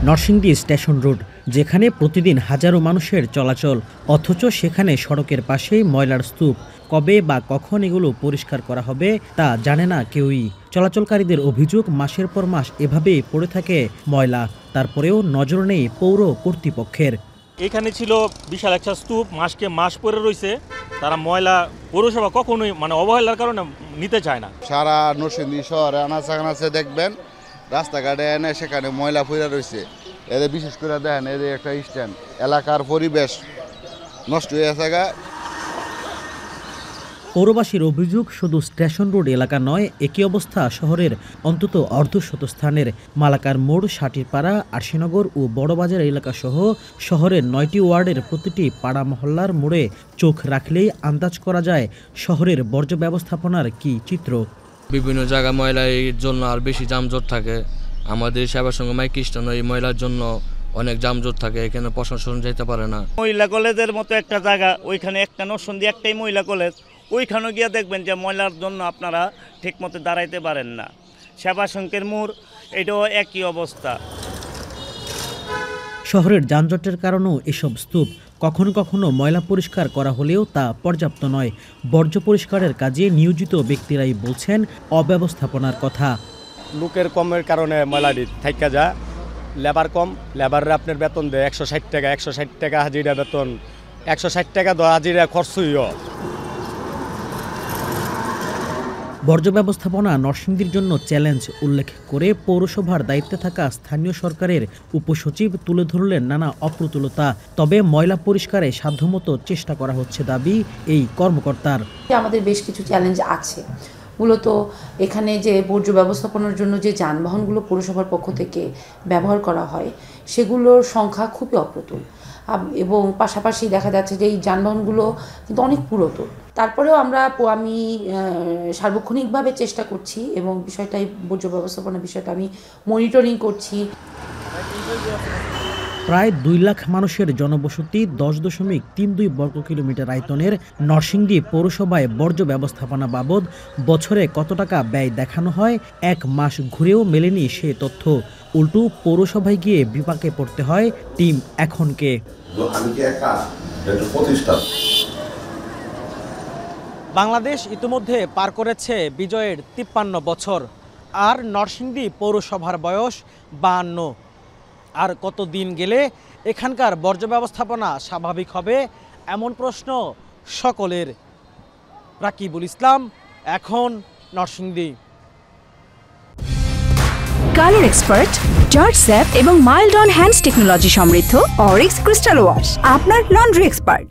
Narsingdi station road, যেখানে প্রতিদিন হাজারো মানুষের চলাচল, অথচ সেখানে সড়কের পাশেই ময়লার স্তূপ। কবে বা কখন এগুলো পরিষ্কার করা হবে তা জানে না কেউই। চলাচলকারীদের অভিযোগ, মাসের পর মাস এভাবেই পড়ে থাকে ময়লা, তারপরেও নজর নেই পৌর কর্তৃপক্ষের। এখানে ছিল বিশাল একটা স্তূপ, মাস পরে রয়েছে। তারা ময়লা পৌরসভা কখনোই অবহেলার কারণে নিতে চায় না। সারা নরসিংদী শহরে আনাচে দেখবেন রাস্তাঘাটে এনে সেখানে ময়লা পড়ে রয়েছে। এদের বিশেষ করে দেখেন এদের একটা স্ট্যান্ড, এলাকার পরিবেশ নষ্ট হয়ে গেছে। পৌরবাসীর অভিযোগ, শুধু স্টেশন রোড এলাকা নয়, একই অবস্থা শহরের অন্তত অর্ধশত স্থানের। মালাকার মোড়, সাটিরপাড়া, আরশিনগর ও বড়বাজার এলাকা সহ শহরের 9টি ওয়ার্ডের প্রতিটি পাড়া মহল্লার মোড়ে চোখ রাখলেই আন্দাজ করা যায় শহরের বর্জ্য ব্যবস্থাপনার কী চিত্র। বিভিন্ন জায়গায় ময়লার জন্য আর বেশি যানজট থাকে। আমাদের সেবার সঙ্গে মাইকিস্টান এই ময়লার জন্য অনেক যানজট থাকে, এখানে প্রশাসন যেতে পারে না। মহিলা কলেজের মতো একটা জায়গা, ওইখানে একটা নরসিংদী একটাই মহিলা কলেজ, ওইখানে গিয়ে দেখবেন যে ময়লার জন্য আপনারা ঠিকমতো দাঁড়াইতে পারেন না। সেবা সংকের মোড়, এটাও একই অবস্থা। শহরের যানজটের কারণেও এসব স্তূপ কখনো কখনো ময়লা পরিষ্কার করা হলেও তা পর্যাপ্ত নয়। বর্জ্য পরিষ্কারের কাজে নিয়োজিত ব্যক্তিরাই বলছেন অব্যবস্থাপনার কথা। লোকের কমের কারণে ময়লাটি থাইকা যায়, লেবার কম, লেবাররা আপনার বেতন দেয় 160 টাকা হাজিরা বেতন, 160 টাকা হাজিরা খরচইও। বর্জ্য ব্যবস্থাপনা নরসিংদীর জন্য চ্যালেঞ্জ উল্লেখ করে পৌরসভার দায়িত্বে থাকা স্থানীয় সরকারের উপসচিব তুলে ধরলেন নানা অপ্রতুলতা। তবে ময়লা পরিষ্কারে সাধ্যমতো চেষ্টা করা হচ্ছে দাবি এই কর্মকর্তার। আমাদের বেশ কিছু চ্যালেঞ্জ আছে। মূলত এখানে যে বর্জ্য ব্যবস্থাপনার জন্য যে যানবাহনগুলো পৌরসভার পক্ষ থেকে ব্যবহার করা হয় সেগুলোর সংখ্যা খুবই অপ্রতুল, এবং পাশাপাশি দেখা যাচ্ছে যে এই যানবাহনগুলো কিন্তু অনেক পুরাতন। তারপরেও আমি সার্বক্ষণিকভাবে চেষ্টা করছি এবং বিষয়টাই বর্জ্য ব্যবস্থাপনার বিষয়টা আমি মনিটরিং করছি। প্রায় 2 লাখ মানুষের জনবসতি, 10.32 বর্গ কিলোমিটার আয়তনের নরসিংদী পৌরসভায় বর্জ্য ব্যবস্থাপনা বাবদ বছরে কত টাকা ব্যয় দেখানো হয়, 1 মাস ঘুরেও মেলেনি সে তথ্য। উল্টো পৌরসভায় গিয়ে বিপাকে পড়তে হয় টিম এখনকে। বাংলাদেশ ইতিমধ্যে পার করেছে বিজয়ের 53 বছর, আর নরসিংদী পৌরসভার বয়স 52। আর কত দিন গেলে এখানকার বর্জ্য ব্যবস্থাপনা স্বাভাবিক হবে, এমন প্রশ্ন সকলের। রাকিবুল ইসলাম, এখন Narsingdi. Colour expert, George sap এবং মাইল্ড অন হ্যান্ডস টেকনোলজি সমৃদ্ধ অরিক্স ক্রিস্টাল ওয়াশ আপনার লন্ড্রি এক্সপার্ট।